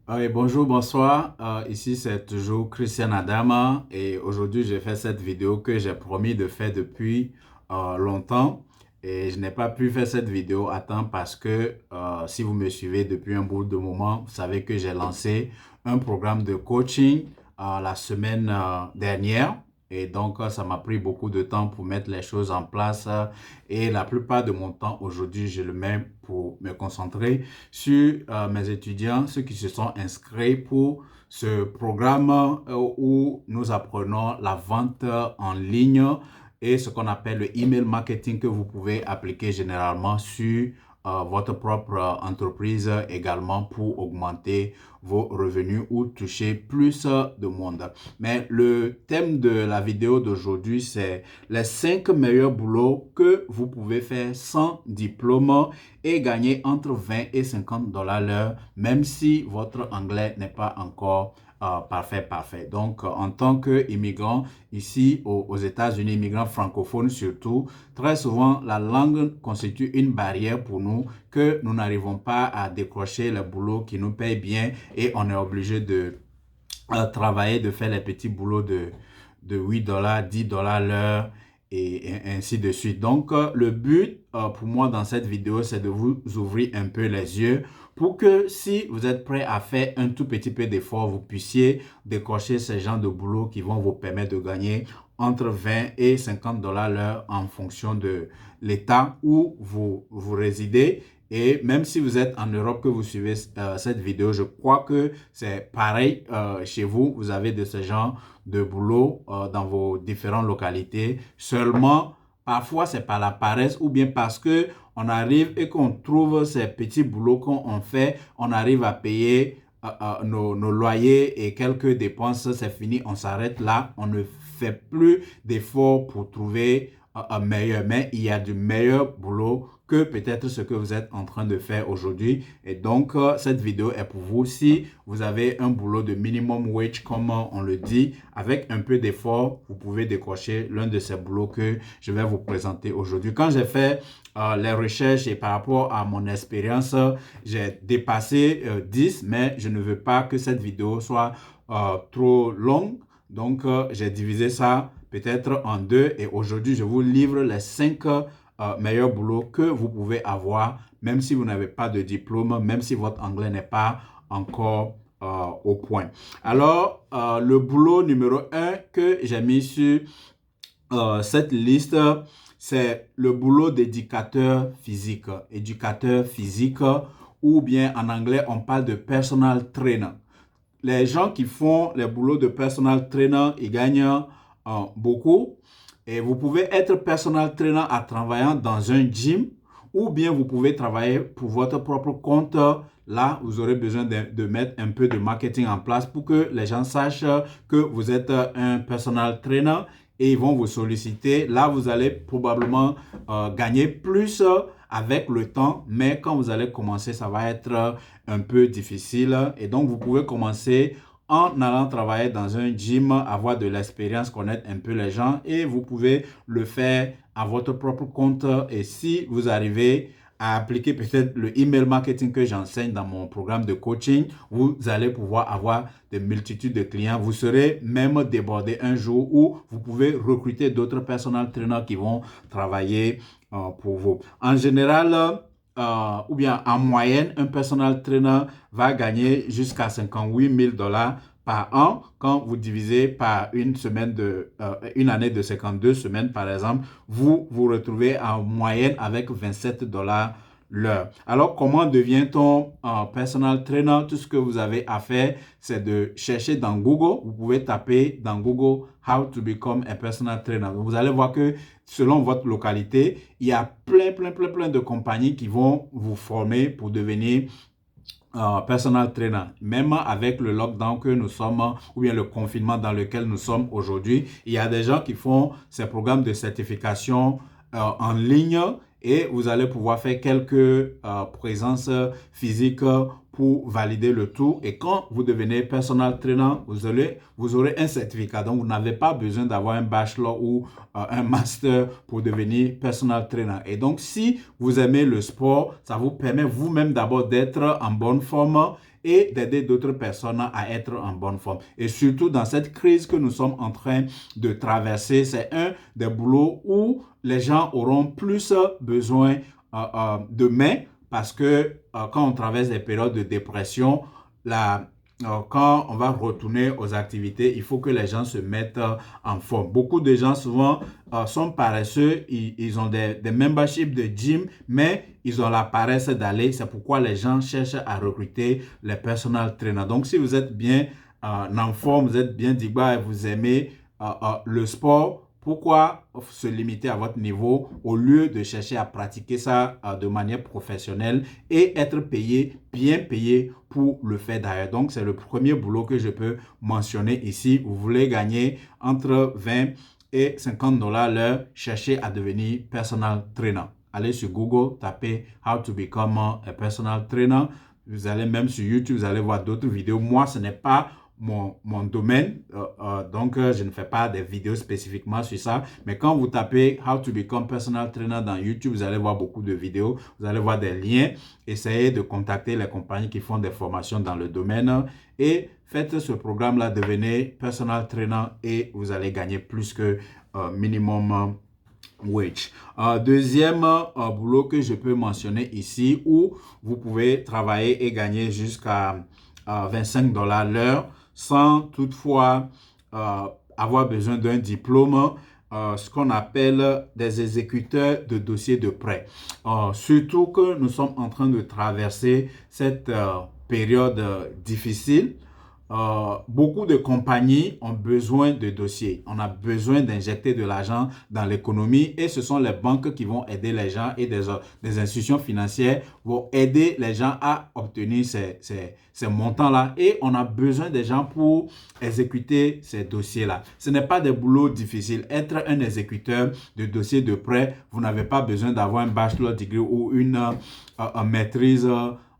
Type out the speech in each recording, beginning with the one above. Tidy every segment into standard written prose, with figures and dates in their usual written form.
Oui, bonjour, bonsoir. Ici, c'est toujours Christian Adama et aujourd'hui, j'ai fait cette vidéo que j'ai promis de faire depuis longtemps et je n'ai pas pu faire cette vidéo à temps parce que si vous me suivez depuis un bout de moment, vous savez que j'ai lancé un programme de coaching la semaine dernière et donc ça m'a pris beaucoup de temps pour mettre les choses en place et la plupart de mon temps aujourd'hui, je le mets pour me concentrer sur mes étudiants, ceux qui se sont inscrits pour ce programme où nous apprenons la vente en ligne et ce qu'on appelle le email marketing que vous pouvez appliquer généralement sur votre propre entreprise également pour augmenter vos revenus ou toucher plus de monde. Mais le thème de la vidéo d'aujourd'hui, c'est les 5 meilleurs boulots que vous pouvez faire sans diplôme et gagner entre 20 et 50 dollars l'heure, même si votre anglais n'est pas encore parfait. Donc, en tant qu'immigrant ici aux États-Unis, immigrant francophone surtout, très souvent, la langue constitue une barrière pour nous que nous n'arrivons pas à décrocher le boulot qui nous paye bien et on est obligé de travailler, de faire les petits boulots de 8 dollars, 10 dollars l'heure et ainsi de suite. Donc, le but pour moi dans cette vidéo, c'est de vous ouvrir un peu les yeux pour que si vous êtes prêt à faire un tout petit peu d'effort, vous puissiez décocher ces genres de boulot qui vont vous permettre de gagner entre 20 et 50 dollars l'heure en fonction de l'état où vous résidez. Et même si vous êtes en Europe que vous suivez cette vidéo, je crois que c'est pareil chez vous. Vous avez de ce genre de boulot dans vos différentes localités. Seulement, parfois, c'est par la paresse ou bien parce que on arrive et qu'on trouve ces petits boulots qu'on fait, on arrive à payer nos loyers et quelques dépenses, c'est fini, on s'arrête là, on ne fait plus d'efforts pour trouver un meilleur. Mais il y a du meilleur boulot que peut-être ce que vous êtes en train de faire aujourd'hui. Et donc, cette vidéo est pour vous si vous avez un boulot de minimum wage, comme on le dit. Avec un peu d'effort, vous pouvez décrocher l'un de ces boulots que je vais vous présenter aujourd'hui. Quand j'ai fait les recherches et par rapport à mon expérience, j'ai dépassé 10, mais je ne veux pas que cette vidéo soit trop longue. Donc, j'ai divisé ça peut-être en deux et aujourd'hui, je vous livre les 5 meilleurs boulots que vous pouvez avoir, même si vous n'avez pas de diplôme, même si votre anglais n'est pas encore au point. Alors, le boulot numéro un que j'ai mis sur cette liste, c'est le boulot d'éducateur physique. Éducateur physique, ou bien en anglais, on parle de personal trainer. Les gens qui font les boulots de personal trainer, ils gagnent beaucoup. Et vous pouvez être personal trainer en travaillant dans un gym ou bien vous pouvez travailler pour votre propre compte. Là, vous aurez besoin de mettre un peu de marketing en place pour que les gens sachent que vous êtes un personal trainer et ils vont vous solliciter. Là, vous allez probablement gagner plus avec le temps, mais quand vous allez commencer, ça va être un peu difficile. Et donc, vous pouvez commencer en allant travailler dans un gym, avoir de l'expérience, connaître un peu les gens et vous pouvez le faire à votre propre compte. Et si vous arrivez à appliquer peut-être le email marketing que j'enseigne dans mon programme de coaching, vous allez pouvoir avoir des multitudes de clients. Vous serez même débordé un jour où vous pouvez recruter d'autres personal trainers qui vont travailler pour vous. En général, ou bien en moyenne, un personal trainer va gagner jusqu'à 58 000 dollars par an quand vous divisez par une année de 52 semaines, par exemple, vous vous retrouvez en moyenne avec 27 dollars l'heure. Alors, comment devient-on personal trainer? Tout ce que vous avez à faire, c'est de chercher dans Google. Vous pouvez taper dans Google How to become a personal trainer. Vous allez voir que selon votre localité, il y a plein de compagnies qui vont vous former pour devenir personal trainer. Même avec le lockdown que nous sommes, ou bien le confinement dans lequel nous sommes aujourd'hui, il y a des gens qui font ces programmes de certification en ligne et vous allez pouvoir faire quelques présences physiques pour valider le tout. Et quand vous devenez personal trainer, vous aurez un certificat. Donc, vous n'avez pas besoin d'avoir un bachelor ou un master pour devenir personal trainer. Et donc, si vous aimez le sport, ça vous permet vous-même d'abord d'être en bonne forme et d'aider d'autres personnes à être en bonne forme. Et surtout dans cette crise que nous sommes en train de traverser, c'est un des boulots où les gens auront plus besoin de main parce que quand on traverse des périodes de dépression, quand on va retourner aux activités, il faut que les gens se mettent en forme. Beaucoup de gens souvent sont paresseux, ils ont des memberships de gym, mais ils ont la paresse d'aller. C'est pourquoi les gens cherchent à recruter les personal trainers. Donc, si vous êtes bien en forme, vous êtes bien digba et vous aimez le sport, pourquoi se limiter à votre niveau au lieu de chercher à pratiquer ça de manière professionnelle et être payé, bien payé pour le faire d'ailleurs. Donc, c'est le premier boulot que je peux mentionner ici. Vous voulez gagner entre 20 et 50 $ l'heure, cherchez à devenir personal trainer. Allez sur Google, tapez How to become a personal trainer. Vous allez même sur YouTube, vous allez voir d'autres vidéos. Moi, ce n'est pas mon domaine, donc je ne fais pas des vidéos spécifiquement sur ça, mais quand vous tapez How to become personal trainer dans YouTube, vous allez voir beaucoup de vidéos, vous allez voir des liens. Essayez de contacter les compagnies qui font des formations dans le domaine et faites ce programme-là, devenez personal trainer et vous allez gagner plus que minimum wage. Deuxième boulot que je peux mentionner ici où vous pouvez travailler et gagner jusqu'à 25 $ l'heure sans toutefois avoir besoin d'un diplôme, ce qu'on appelle des exécuteurs de dossiers de prêt. Surtout que nous sommes en train de traverser cette période difficile. Beaucoup de compagnies ont besoin de dossiers. On a besoin d'injecter de l'argent dans l'économie et ce sont les banques qui vont aider les gens et des institutions financières vont aider les gens à obtenir ces montants-là et on a besoin des gens pour exécuter ces dossiers-là. Ce n'est pas des boulots difficiles. Être un exécuteur de dossiers de prêt, vous n'avez pas besoin d'avoir un bachelor degree ou une maîtrise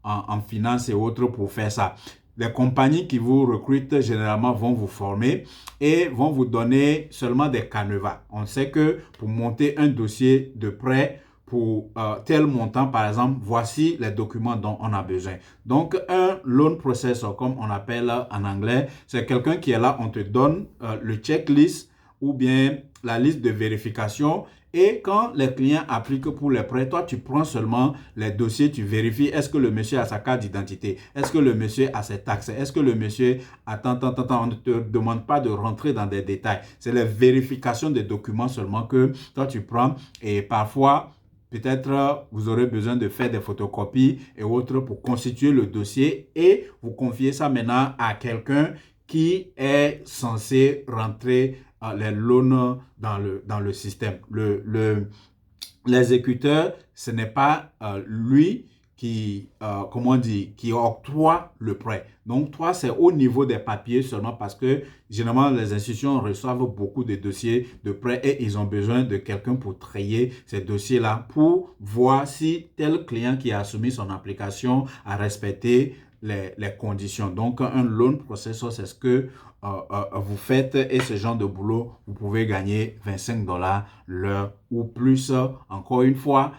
en finance et autres pour faire ça. Les compagnies qui vous recrutent généralement vont vous former et vont vous donner seulement des canevas. On sait que pour monter un dossier de prêt pour tel montant, par exemple, voici les documents dont on a besoin. Donc, un loan processor, comme on appelle en anglais, c'est quelqu'un qui est là, on te donne le checklist ou bien la liste de vérification. Et quand les clients appliquent pour les prêts, toi, tu prends seulement les dossiers, tu vérifies est-ce que le monsieur a sa carte d'identité, est-ce que le monsieur a ses taxes, est-ce que le monsieur a tant. On ne te demande pas de rentrer dans des détails. C'est la vérification des documents seulement que toi, tu prends et parfois, peut-être vous aurez besoin de faire des photocopies et autres pour constituer le dossier et vous confiez ça maintenant à quelqu'un qui est censé rentrer les loans dans le système. L'exécuteur, ce n'est pas lui qui octroie le prêt. Donc, toi, c'est au niveau des papiers seulement parce que généralement, les institutions reçoivent beaucoup de dossiers de prêt et ils ont besoin de quelqu'un pour trier ces dossiers-là pour voir si tel client qui a soumis son application a respecté les conditions. Donc, un loan processor, c'est ce que vous faites et ce genre de boulot, vous pouvez gagner 25 $ l'heure ou plus. Encore une fois,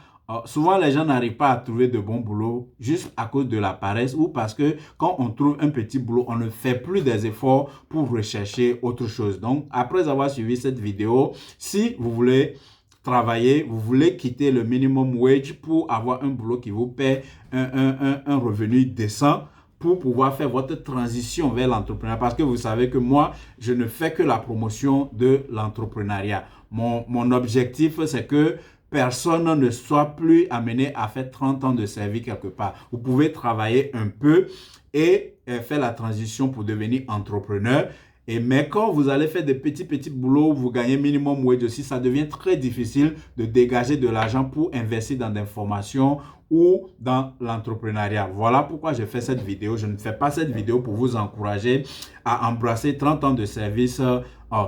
souvent les gens n'arrivent pas à trouver de bons boulots juste à cause de la paresse ou parce que quand on trouve un petit boulot, on ne fait plus des efforts pour rechercher autre chose. Donc, après avoir suivi cette vidéo, si vous voulez travailler, vous voulez quitter le minimum wage pour avoir un boulot qui vous paie un revenu décent, pour pouvoir faire votre transition vers l'entrepreneuriat. Parce que vous savez que moi, je ne fais que la promotion de l'entrepreneuriat. Mon objectif, c'est que personne ne soit plus amené à faire 30 ans de service quelque part. Vous pouvez travailler un peu et faire la transition pour devenir entrepreneur. Mais quand vous allez faire des petits boulots, vous gagnez minimum wage aussi, ça devient très difficile de dégager de l'argent pour investir dans des formations ou dans l'entrepreneuriat. Voilà pourquoi j'ai fait cette vidéo. Je ne fais pas cette vidéo pour vous encourager à embrasser 30 ans de service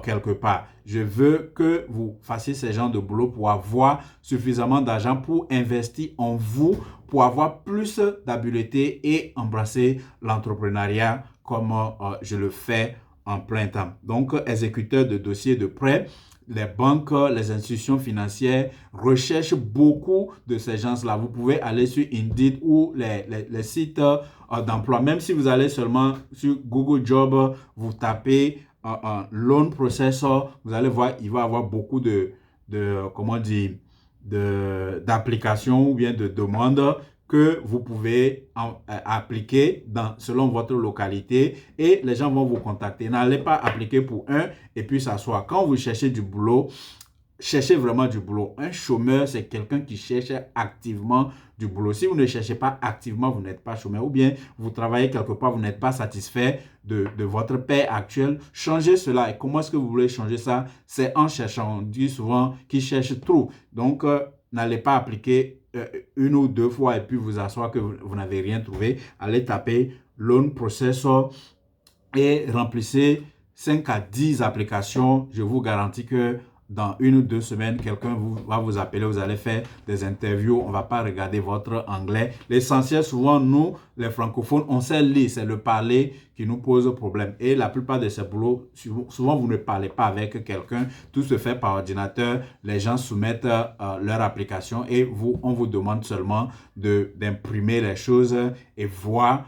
quelque part. Je veux que vous fassiez ce genre de boulot pour avoir suffisamment d'argent pour investir en vous, pour avoir plus d'habileté et embrasser l'entrepreneuriat comme je le fais en plein temps. Donc, exécuteur de dossiers de prêt, les banques, les institutions financières recherchent beaucoup de ces gens-là. Vous pouvez aller sur Indeed ou les sites d'emploi. Même si vous allez seulement sur Google Job, vous tapez loan processor, vous allez voir, il va y avoir beaucoup comment dire, d'applications ou bien de demandes que vous pouvez appliquer selon votre localité et les gens vont vous contacter. N'allez pas appliquer pour un et puis s'asseoir. Quand vous cherchez du boulot, cherchez vraiment du boulot. Un chômeur, c'est quelqu'un qui cherche activement du boulot. Si vous ne cherchez pas activement, vous n'êtes pas chômeur. Ou bien vous travaillez quelque part, vous n'êtes pas satisfait de votre paie actuelle. Changez cela. Et comment est-ce que vous voulez changer ça? C'est en cherchant. On dit souvent qu'il cherche trop. Donc, n'allez pas appliquer une ou deux fois et puis vous asseoir que vous n'avez rien trouvé. Allez taper Loan Processor et remplissez 5 à 10 applications. Je vous garantis que dans 1 ou 2 semaines, quelqu'un va vous appeler, vous allez faire des interviews, on ne va pas regarder votre anglais. L'essentiel, souvent, nous, les francophones, on sait lire, c'est le parler qui nous pose problème. Et la plupart de ces boulots, souvent, vous ne parlez pas avec quelqu'un, tout se fait par ordinateur, les gens soumettent leur application et on vous demande seulement d'imprimer les choses et voir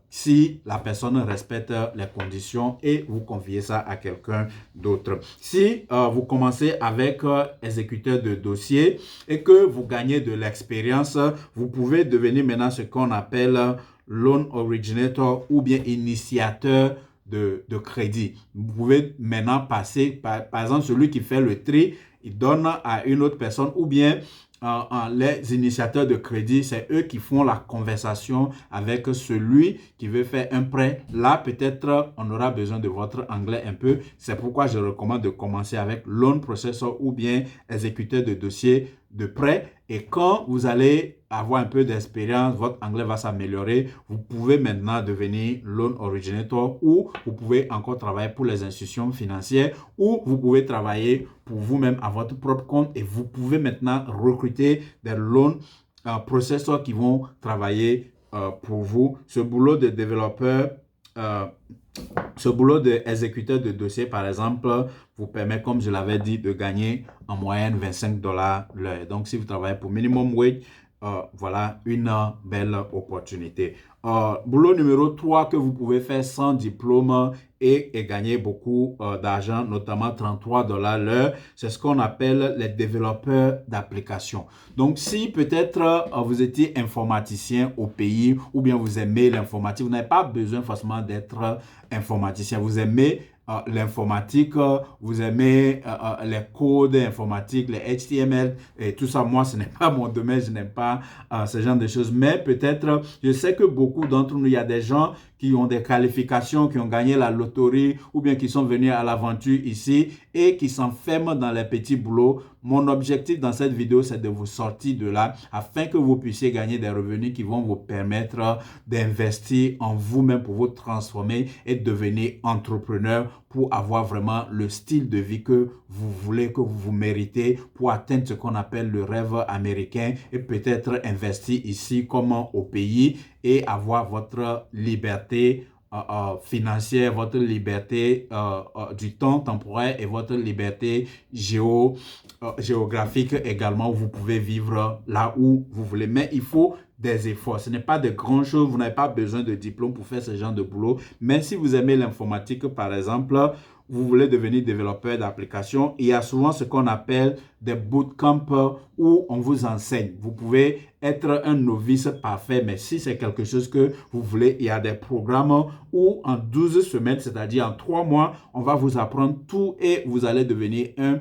si la personne respecte les conditions et vous confiez ça à quelqu'un d'autre. Si vous commencez avec exécuteur de dossier et que vous gagnez de l'expérience, vous pouvez devenir maintenant ce qu'on appelle loan originator ou bien initiateur de crédit. Vous pouvez maintenant passer, par exemple, celui qui fait le tri, il donne à une autre personne ou bien les initiateurs de crédit, c'est eux qui font la conversation avec celui qui veut faire un prêt. Là, peut-être, on aura besoin de votre anglais un peu. C'est pourquoi je recommande de commencer avec Loan Processor ou bien exécuteur de dossier de prêt. Et quand vous allez avoir un peu d'expérience, votre anglais va s'améliorer. Vous pouvez maintenant devenir Loan Originator ou vous pouvez encore travailler pour les institutions financières ou vous pouvez travailler pour vous-même à votre propre compte et vous pouvez maintenant recruter des loan processors qui vont travailler pour vous. Ce boulot de développeur, ce boulot d'exécuteur de dossier, par exemple, vous permet, comme je l'avais dit, de gagner en moyenne 25 $ l'heure. Donc, si vous travaillez pour minimum wage, voilà une belle opportunité. Boulot numéro 3 que vous pouvez faire sans diplôme et gagner beaucoup d'argent, notamment 33 $ l'heure, c'est ce qu'on appelle les développeurs d'applications. Donc, si peut-être vous étiez informaticien au pays ou bien vous aimez l'informatique, vous n'avez pas besoin forcément d'être informaticien. Vous aimez l'informatique, vous aimez les codes informatiques, les HTML et tout ça. Moi, ce n'est pas mon domaine, je n'aime pas ce genre de choses. Mais peut-être, je sais que beaucoup d'entre nous, il y a des gens qui ont des qualifications, qui ont gagné la loterie ou bien qui sont venus à l'aventure ici et qui s'enferment dans les petits boulots. Mon objectif dans cette vidéo, c'est de vous sortir de là afin que vous puissiez gagner des revenus qui vont vous permettre d'investir en vous-même pour vous transformer et devenir entrepreneur pour avoir vraiment le style de vie que vous voulez, que vous méritez pour atteindre ce qu'on appelle le rêve américain et peut-être investir ici comme au pays et avoir votre liberté financière, votre liberté du temps temporaire et votre liberté géographique également, où vous pouvez vivre là où vous voulez. Mais il faut des efforts. Ce n'est pas de grandes choses. Vous n'avez pas besoin de diplôme pour faire ce genre de boulot. Mais si vous aimez l'informatique, par exemple, vous voulez devenir développeur d'applications, il y a souvent ce qu'on appelle des bootcamps où on vous enseigne. Vous pouvez être un novice parfait, mais si c'est quelque chose que vous voulez, il y a des programmes où en 12 semaines, c'est-à-dire en 3 mois, on va vous apprendre tout et vous allez devenir un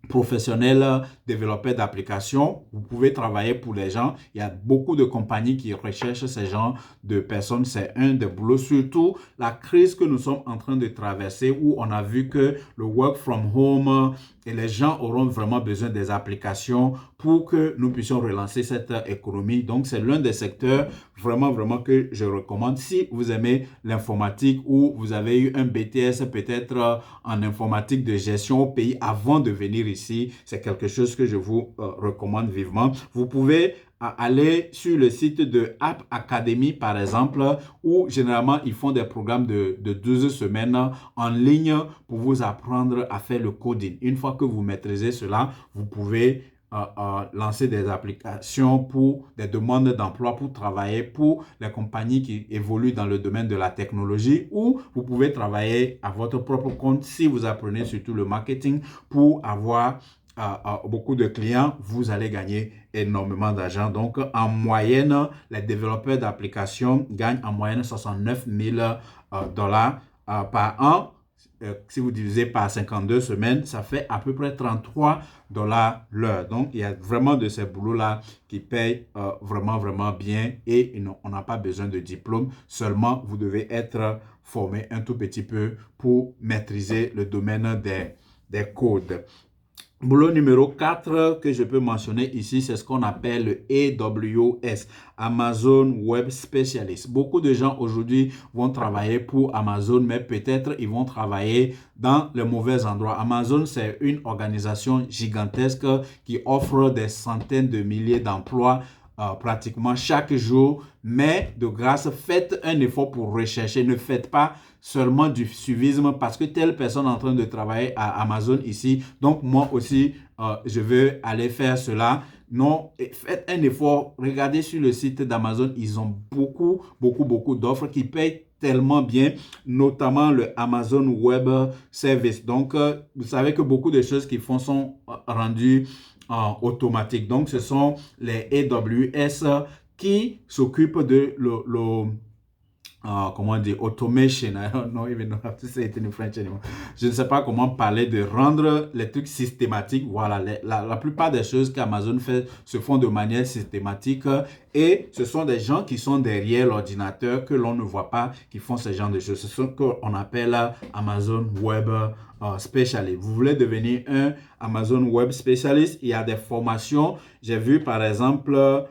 professionnel développeur d'applications. Vous pouvez travailler pour les gens. Il y a beaucoup de compagnies qui recherchent ces gens de personnes. C'est un des boulots. Surtout la crise que nous sommes en train de traverser où on a vu que le work from home et les gens auront vraiment besoin des applications pour que nous puissions relancer cette économie. Donc, c'est l'un des secteurs vraiment que je recommande. Si vous aimez l'informatique ou vous avez eu un BTS peut-être en informatique de gestion au pays avant de venir ici, c'est quelque chose que je vous recommande vivement. Vous pouvez aller sur le site de App Academy, par exemple, où généralement, ils font des programmes de 12 semaines en ligne pour vous apprendre à faire le coding. Une fois que vous maîtrisez cela, vous pouvez lancer des applications pour des demandes d'emploi, pour travailler pour les compagnies qui évoluent dans le domaine de la technologie, ou vous pouvez travailler à votre propre compte si vous apprenez surtout le marketing pour avoir beaucoup de clients. Vous allez gagner énormément d'argent. Donc, en moyenne, les développeurs d'applications gagnent en moyenne 69 000 dollars par an. Si vous divisez par 52 semaines, ça fait à peu près 33 dollars l'heure. Donc, il y a vraiment de ces boulots-là qui payent vraiment, vraiment bien et on n'a pas besoin de diplôme. Seulement, vous devez être formé un tout petit peu pour maîtriser le domaine des codes. Boulot numéro 4 que je peux mentionner ici, c'est ce qu'on appelle le AWS, Amazon Web Specialist. Beaucoup de gens aujourd'hui vont travailler pour Amazon, mais peut-être ils vont travailler dans le mauvais endroit. Amazon, c'est une organisation gigantesque qui offre des centaines de milliers d'emplois pratiquement chaque jour, mais de grâce, faites un effort pour rechercher. Ne faites pas seulement du suivisme parce que telle personne est en train de travailler à Amazon ici, donc moi aussi, je veux aller faire cela. Non, faites un effort. Regardez sur le site d'Amazon, ils ont beaucoup d'offres qui payent tellement bien, notamment le Amazon Web Service. Donc, vous savez que beaucoup de choses qu'ils font sont rendues automatiques. Donc, ce sont les AWS qui s'occupent de comment dire, automation. I don't know even know how to say it in French anymore. Je ne sais pas comment parler de rendre les trucs systématiques. Voilà, la plupart des choses qu'Amazon fait se font de manière systématique et ce sont des gens qui sont derrière l'ordinateur que l'on ne voit pas qui font ce genre de choses. C'est ce qu'on appelle Amazon Web Specialist. Vous voulez devenir un Amazon Web Specialist, il y a des formations. J'ai vu par exemple,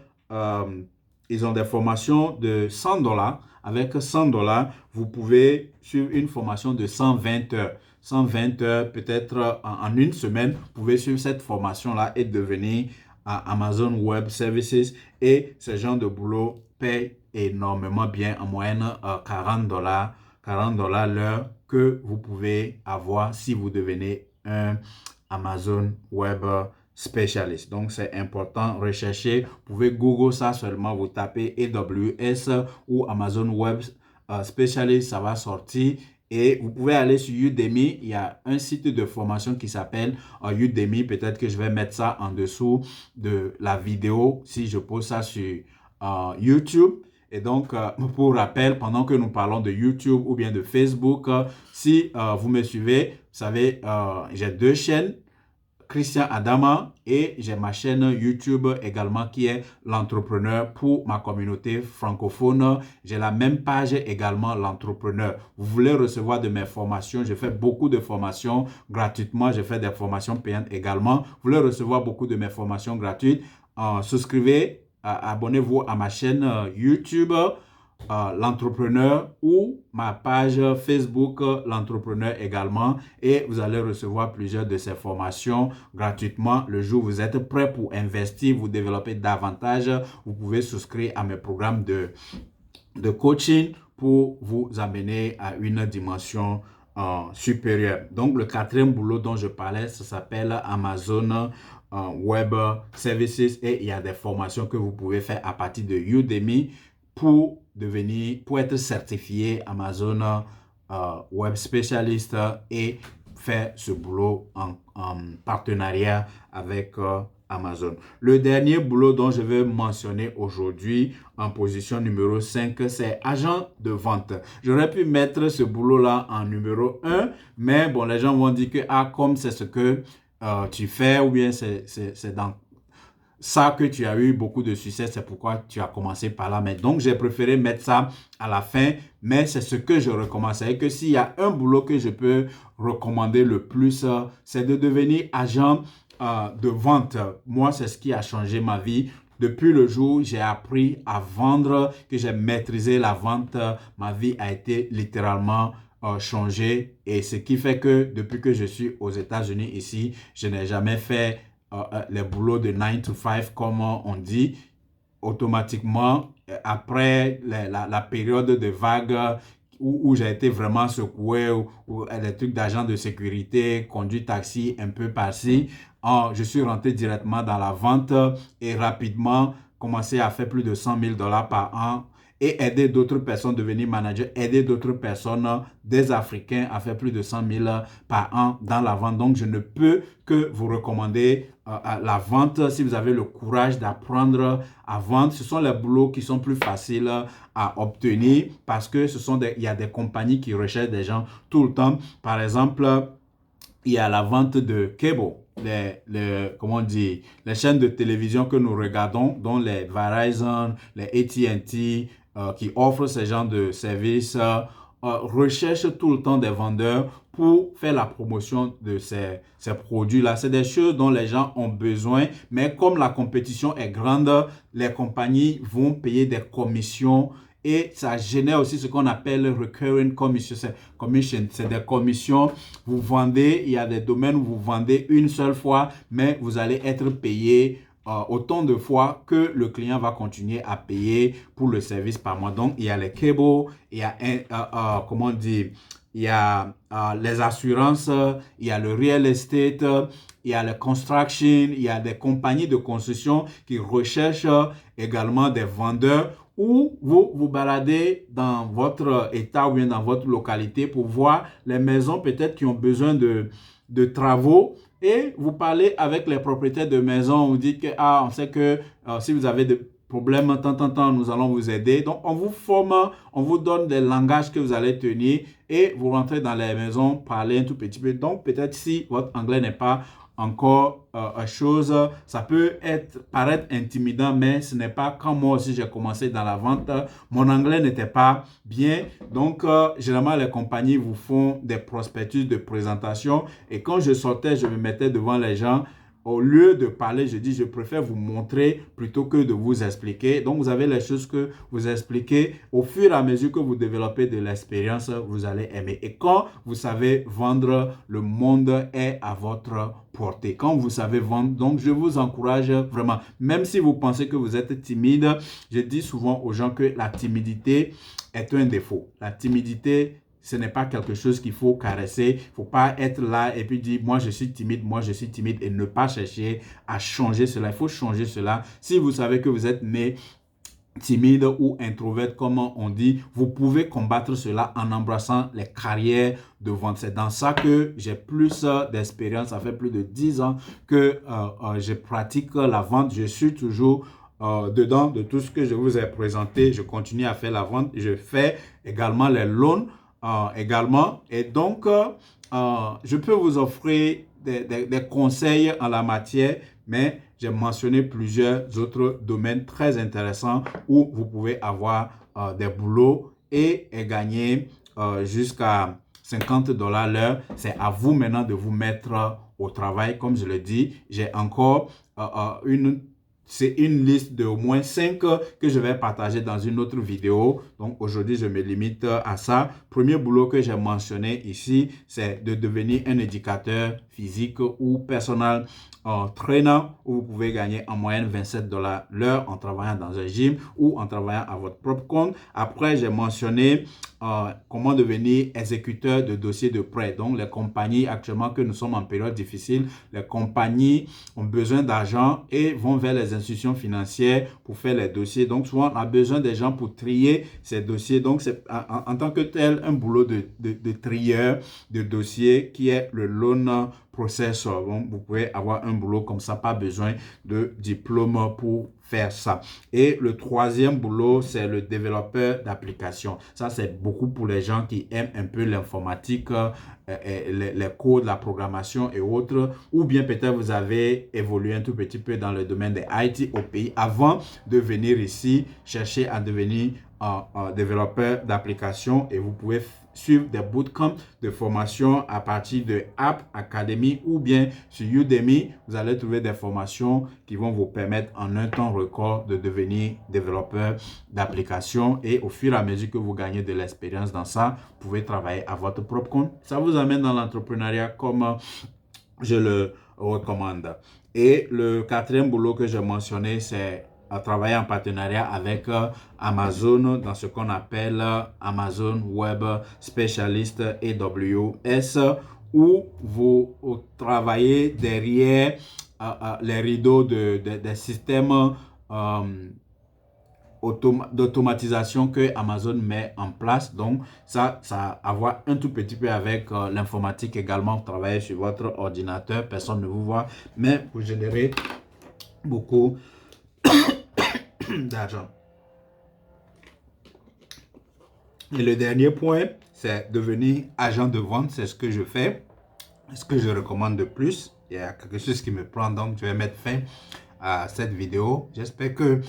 ils ont des formations de 100 dollars. Avec 100 dollars, vous pouvez suivre une formation de 120 heures. 120 heures, peut-être en une semaine, vous pouvez suivre cette formation-là et devenir Amazon Web Services. Et ce genre de boulot paye énormément bien, en moyenne 40 dollars l'heure que vous pouvez avoir si vous devenez un Amazon Web Specialist. Donc, c'est important. Recherchez. Vous pouvez Google ça seulement. Vous tapez AWS ou Amazon Web Specialist. Ça va sortir. Et vous pouvez aller sur Udemy. Il y a un site de formation qui s'appelle Udemy. Peut-être que je vais mettre ça en dessous de la vidéo si je pose ça sur YouTube. Et donc, pour rappel, pendant que nous parlons de YouTube ou bien de Facebook, si vous me suivez, vous savez, j'ai deux chaînes. Christian Adama et j'ai ma chaîne YouTube également qui est l'entrepreneur pour ma communauté francophone. J'ai la même page également, l'entrepreneur. Vous voulez recevoir de mes formations, je fais beaucoup de formations gratuitement, je fais des formations payantes également. Vous voulez recevoir beaucoup de mes formations gratuites, souscrivez, abonnez-vous à ma chaîne YouTube. L'entrepreneur ou ma page Facebook l'entrepreneur également et vous allez recevoir plusieurs de ces formations gratuitement le jour où vous êtes prêt pour investir, vous développer davantage. Vous pouvez souscrire à mes programmes de coaching pour vous amener à une dimension supérieure. Donc le quatrième boulot dont je parlais, ça s'appelle Amazon Web Services et il y a des formations que vous pouvez faire à partir de Udemy pour être certifié Amazon Web Specialist et faire ce boulot en partenariat avec Amazon. Le dernier boulot dont je vais mentionner aujourd'hui en position numéro 5, c'est agent de vente. J'aurais pu mettre ce boulot-là en numéro 1, mais bon, les gens vont dire que comme c'est ce que tu fais ou bien c'est dans ça que tu as eu beaucoup de succès, c'est pourquoi tu as commencé par là. Mais donc, j'ai préféré mettre ça à la fin, mais c'est ce que je recommande. C'est que s'il y a un boulot que je peux recommander le plus, c'est de devenir agent de vente. Moi, c'est ce qui a changé ma vie. Depuis le jour où j'ai appris à vendre, que j'ai maîtrisé la vente, ma vie a été littéralement changée. Et ce qui fait que depuis que je suis aux États-Unis ici, je n'ai jamais fait les boulots de 9 to 5 comme on dit. automatiquement, après la période de vague où j'ai été vraiment secoué, ou les trucs d'agent de sécurité, conduit taxi un peu par-ci, je suis rentré directement dans la vente et rapidement commencé à faire plus de 100 000 $ par an et aider d'autres personnes à devenir manager, aider d'autres personnes, des Africains, à faire plus de 100 000 par an dans la vente. Donc, je ne peux que vous recommander la vente si vous avez le courage d'apprendre à vendre. Ce sont les boulots qui sont plus faciles à obtenir parce que il y a des compagnies qui recherchent des gens tout le temps. Par exemple, il y a la vente de cable, comment on dit, les chaînes de télévision que nous regardons, dont les Verizon, les AT&T, qui offrent ce genre de services, recherchent tout le temps des vendeurs pour faire la promotion de ces produits-là. C'est des choses dont les gens ont besoin, mais comme la compétition est grande, les compagnies vont payer des commissions et ça génère aussi ce qu'on appelle recurring commission. C'est des commissions. Vous vendez, il y a des domaines où vous vendez une seule fois, mais vous allez être payé autant de fois que le client va continuer à payer pour le service par mois. Donc, il y a les cables, il y a, comment on dit, il y a les assurances, il y a le real estate, il y a le construction, il y a des compagnies de construction qui recherchent également des vendeurs ou vous vous baladez dans votre état ou bien dans votre localité pour voir les maisons peut-être qui ont besoin de travaux et vous parlez avec les propriétaires de maisons, vous dites que on sait que si vous avez des problèmes, tant, nous allons vous aider. Donc, on vous forme, on vous donne des langages que vous allez tenir et vous rentrez dans les maisons, parler un tout petit peu. Donc, peut-être si votre anglais n'est pas encore chose, ça peut paraître intimidant, mais ce n'est pas quand moi aussi j'ai commencé dans la vente, mon anglais n'était pas bien. Donc, généralement, les compagnies vous font des prospectus de présentation et quand je sortais, je me mettais devant les gens. Au lieu de parler, je dis, je préfère vous montrer plutôt que de vous expliquer. Donc, vous avez les choses que vous expliquez. Au fur et à mesure que vous développez de l'expérience, vous allez aimer. Et quand vous savez vendre, le monde est à votre portée. Quand vous savez vendre, donc je vous encourage vraiment. Même si vous pensez que vous êtes timide, je dis souvent aux gens que la timidité est un défaut. La timidité, ce n'est pas quelque chose qu'il faut caresser. Il ne faut pas être là et puis dire, moi je suis timide et ne pas chercher à changer cela. Il faut changer cela. Si vous savez que vous êtes né timide ou introvert, comme on dit, vous pouvez combattre cela en embrassant les carrières de vente. C'est dans ça que j'ai plus d'expérience. Ça fait plus de 10 ans que je pratique la vente. Je suis toujours dedans de tout ce que je vous ai présenté. Je continue à faire la vente. Je fais également les loans. Également. Et donc, je peux vous offrir des conseils en la matière, mais j'ai mentionné plusieurs autres domaines très intéressants où vous pouvez avoir des boulots et gagner jusqu'à 50 $ l'heure. C'est à vous maintenant de vous mettre au travail. Comme je le dis, j'ai encore c'est une liste de au moins 5 que je vais partager dans une autre vidéo. Donc aujourd'hui, je me limite à ça. Premier boulot que j'ai mentionné ici, c'est de devenir un éducateur physique ou personnel trainer où vous pouvez gagner en moyenne 27 $ l'heure en travaillant dans un gym ou en travaillant à votre propre compte. Après, j'ai mentionné comment devenir exécuteur de dossiers de prêt. Donc, les compagnies, actuellement que nous sommes en période difficile, les compagnies ont besoin d'argent et vont vers les institutions financières pour faire les dossiers. Donc, souvent, on a besoin des gens pour trier ces dossiers. Donc, c'est en tant que tel un boulot de trieur de dossiers qui est le loan processor. Donc, vous pouvez avoir un boulot comme ça, pas besoin de diplôme pour faire ça. Et le troisième boulot, c'est le développeur d'application. Ça, c'est beaucoup pour les gens qui aiment un peu l'informatique, les codes, la programmation et autres. Ou bien peut-être vous avez évolué un tout petit peu dans le domaine des IT au pays avant de venir ici chercher à devenir développeur d'application et vous pouvez suivre des bootcamps de formation à partir de App Academy ou bien sur Udemy. Vous allez trouver des formations qui vont vous permettre en un temps record de devenir développeur d'application et au fur et à mesure que vous gagnez de l'expérience dans ça, vous pouvez travailler à votre propre compte. Ça vous amène dans l'entrepreneuriat comme je le recommande. Et le quatrième boulot que j'ai mentionné, c'est travailler en partenariat avec Amazon dans ce qu'on appelle Amazon Web Specialist AWS, où vous travaillez derrière les rideaux des systèmes d'automatisation que Amazon met en place. Donc, ça a à voir un tout petit peu avec l'informatique également. Vous travaillez sur votre ordinateur, personne ne vous voit, mais vous générez beaucoup d'argent. Et le dernier point, c'est devenir agent de vente. C'est ce que je fais, ce que je recommande de plus. Il y a quelque chose qui me prend, donc je vais mettre fin à cette vidéo. J'espère que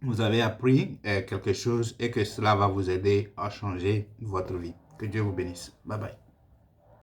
vous avez appris quelque chose et que cela va vous aider à changer votre vie. Que Dieu vous bénisse. Bye bye.